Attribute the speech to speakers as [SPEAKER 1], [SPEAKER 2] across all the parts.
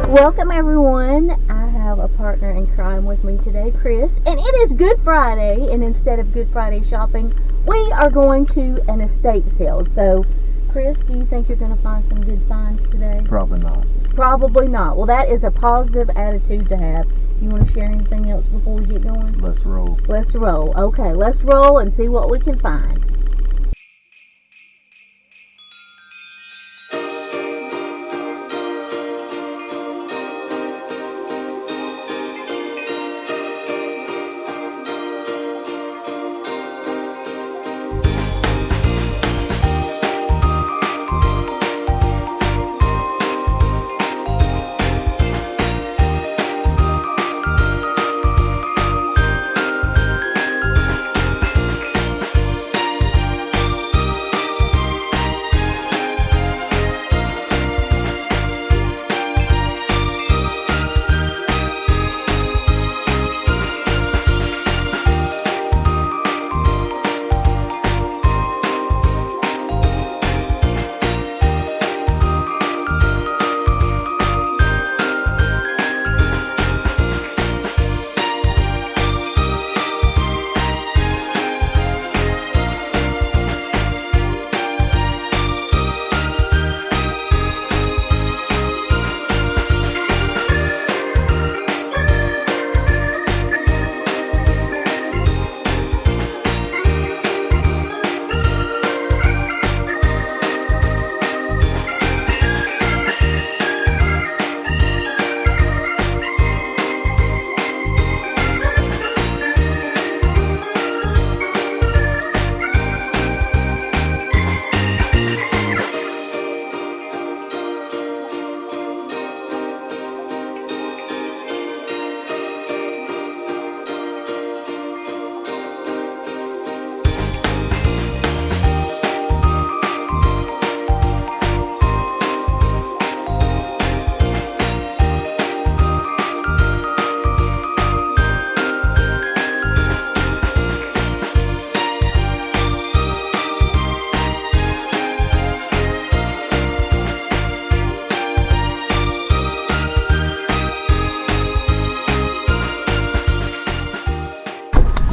[SPEAKER 1] Welcome everyone. I have a partner in crime with me today, Chris, and it is Good Friday, and instead of Good Friday shopping, we are going to an estate sale. So, Chris, do you think you're going to find some good finds today?
[SPEAKER 2] Probably not.
[SPEAKER 1] Probably not. Well, that is a positive attitude to have. You want to share anything else before we get going?
[SPEAKER 2] Let's roll.
[SPEAKER 1] Let's roll. Okay, let's roll and see what we can find.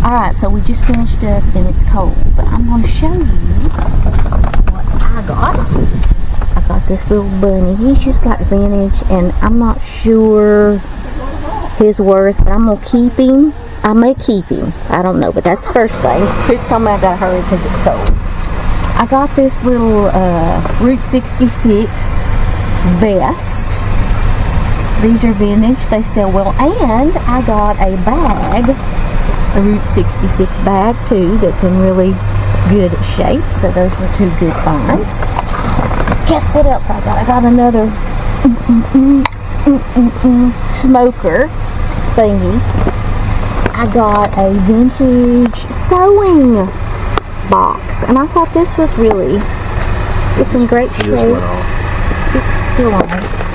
[SPEAKER 1] Alright, so we just finished up and it's cold, but I'm going to show you what I got. I got this little bunny. He's just like vintage, and I'm not sure his worth, but I'm going to keep him. I may keep him. I don't know, but that's the first thing. Chris told me I got to hurry because it's cold. I got this little Route 66 vest. These are vintage. They sell well, and I got a bag. A Route 66 bag too that's in really good shape, so those were two good finds. Guess what else I got? I got another smoker thingy. I got a vintage sewing box, and I thought this was really, it's in great shape. It's still on.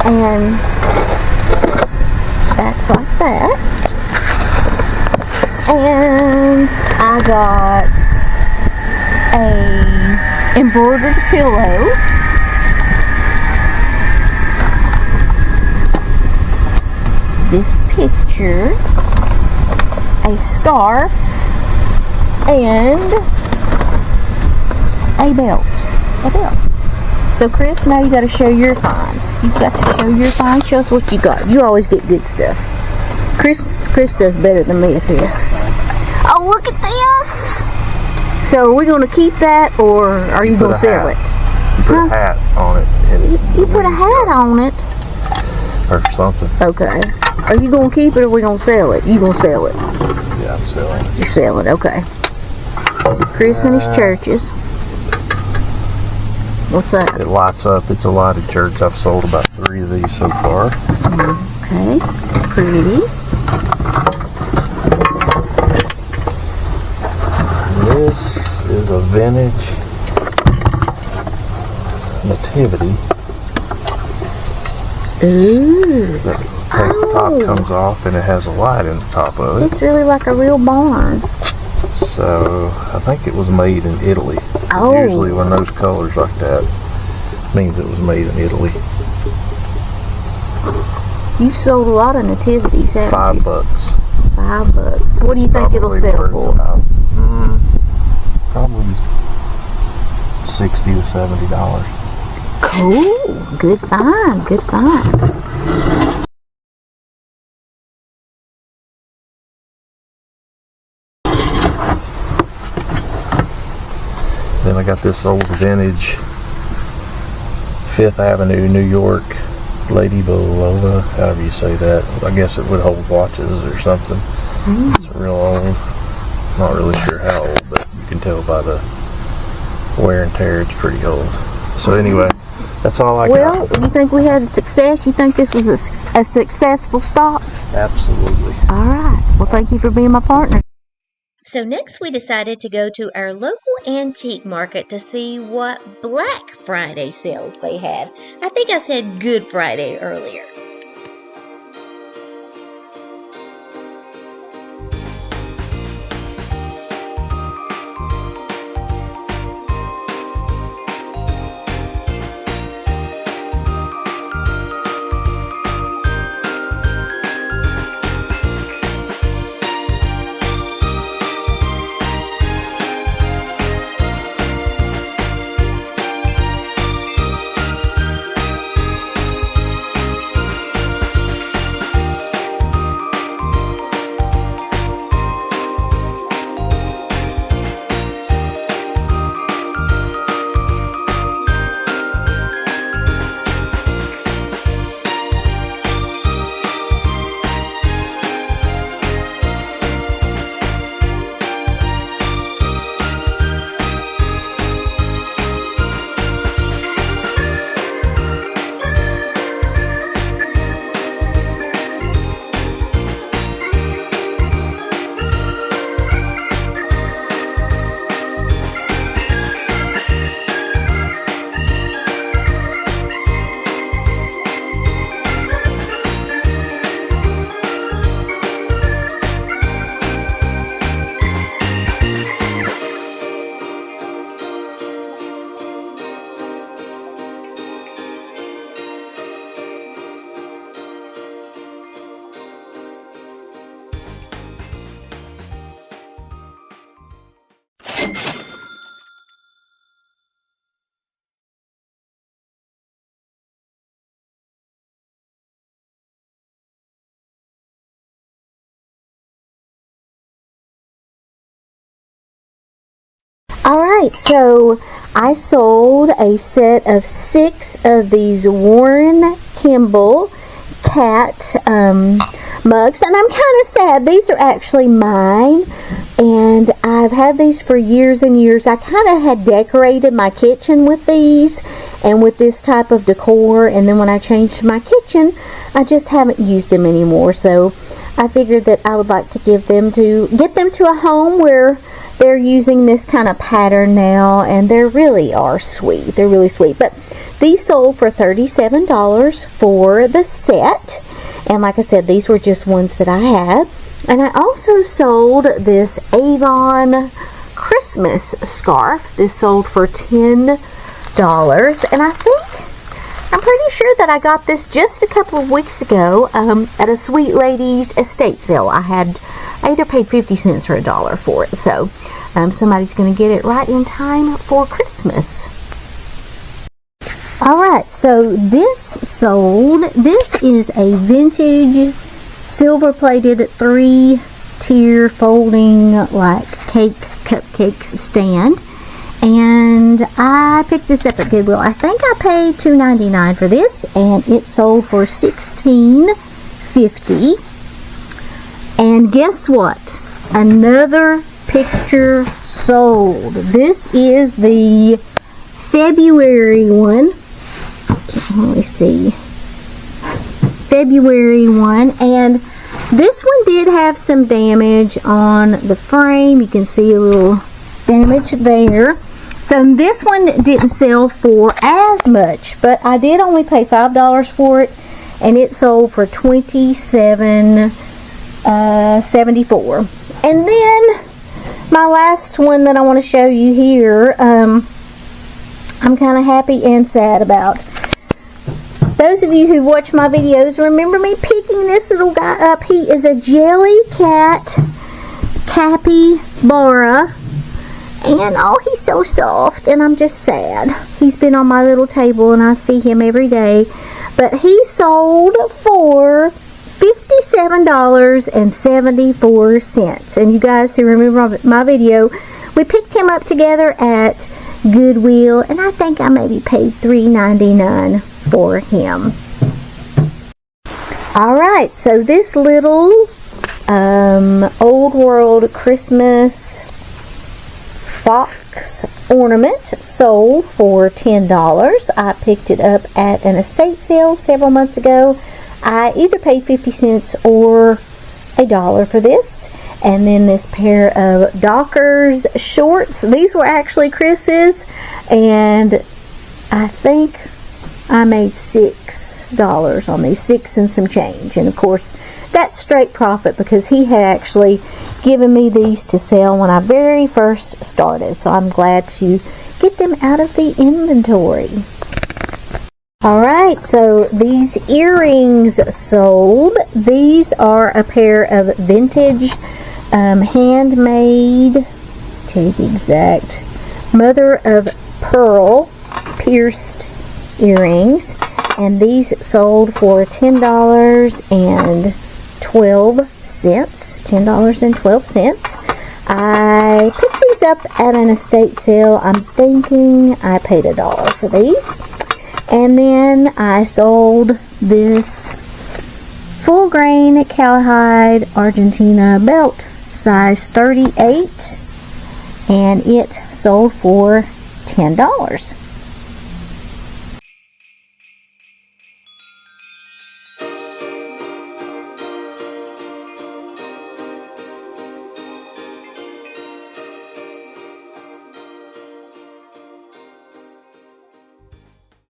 [SPEAKER 1] And that's like that. And I got a embroidered pillow. This picture, a scarf, and a belt. A belt. So Chris, now you got to show your finds. You've got to show your finds. Show us what you got. You always get good stuff. Chris does better than me at this. Oh, look at this! So are we going to keep that, or are you going to sell it?
[SPEAKER 2] You put a hat on it.
[SPEAKER 1] You put a hat on it?
[SPEAKER 2] Or something.
[SPEAKER 1] Okay. Are you going to keep it, or are we going to sell it? You going to sell it?
[SPEAKER 2] Yeah, I'm selling it.
[SPEAKER 1] You're selling it, okay. Chris and his churches. What's that?
[SPEAKER 2] It lights up. It's a lighted church. I've sold about 3 of these so far.
[SPEAKER 1] Okay, pretty.
[SPEAKER 2] This is a vintage nativity.
[SPEAKER 1] Ooh.
[SPEAKER 2] The top comes off and it has a light in the top of it.
[SPEAKER 1] It's really like a real barn.
[SPEAKER 2] So I think it was made in Italy.
[SPEAKER 1] Oh.
[SPEAKER 2] Usually when those colors like that, means it was made in Italy.
[SPEAKER 1] You sold a lot of nativities, haven't you?
[SPEAKER 2] $5.
[SPEAKER 1] $5. What do you think it'll
[SPEAKER 2] Probably
[SPEAKER 1] sell
[SPEAKER 2] worth
[SPEAKER 1] for?
[SPEAKER 2] about, probably $60 to $70.
[SPEAKER 1] Cool. Good find. Good find.
[SPEAKER 2] Then I got this old vintage 5th Avenue, New York Lady Bulova, however you say that. I guess it would hold watches or something. It's real old. Not really sure how old, but you can tell by the wear and tear it's pretty old. So anyway, that's all I got.
[SPEAKER 1] Well, you think we had success? You think this was a successful stop?
[SPEAKER 2] Absolutely.
[SPEAKER 1] All right. Well, thank you for being my partner.
[SPEAKER 3] So next we decided to go to our local antique market to see what Black Friday sales they had. I think I said Good Friday earlier.
[SPEAKER 1] Alright, so I sold a set of 6 of these Warren Kimball cat mugs, and I'm kind of sad. These are actually mine, and I've had these for years and years. I kind of had decorated my kitchen with these and with this type of decor, and then when I changed my kitchen, I just haven't used them anymore. So I figured that I would like to get them to a home where they're using this kind of pattern now, and they really are sweet. They're really sweet. But these sold for $37 for the set. And like I said, these were just ones that I had. And I also sold this Avon Christmas scarf. This sold for $10. And I'm pretty sure that I got this just a couple of weeks ago at a Sweet Lady's estate sale. I either paid 50 cents or $1 for it. So somebody's going to get it right in time for Christmas. Alright, so this sold. This is a vintage silver-plated 3-tier folding like cupcakes stand. And I picked this up at Goodwill. I think I paid $2.99 for this, and it sold for $16.50. And guess what? Another picture sold. This is the February one. Let me see. February one, and this one did have some damage on the frame. You can see a little damage there. So this one didn't sell for as much, but I did only pay $5 for it, and it sold for $27.74. And then my last one that I want to show you here, I'm kind of happy and sad about. Those of you who watch my videos remember me picking this little guy up. He is a jelly cat capybara. And oh, he's so soft, and I'm just sad. He's been on my little table, and I see him every day. But he sold for $57.74. And you guys who remember my video, we picked him up together at Goodwill, and I think I maybe paid $3.99 for him. Alright, so this little old world Christmas fox ornament sold for $10. I picked it up at an estate sale several months ago. I either paid 50 cents or $1 for this. And then this pair of Dockers shorts. These were actually Chris's, and I think I made $6 on these, 6 and some change. And of course, that's straight profit because he had actually given me these to sell when I very first started. So I'm glad to get them out of the inventory. Alright, so these earrings sold. These are a pair of vintage, handmade, tell you the exact, mother of pearl pierced earrings. And these sold for $10.12. $10.12. I picked these up at an estate sale. I'm thinking I paid $1 for these. And then I sold this full grain cowhide Argentina belt, size 38, and it sold for $10.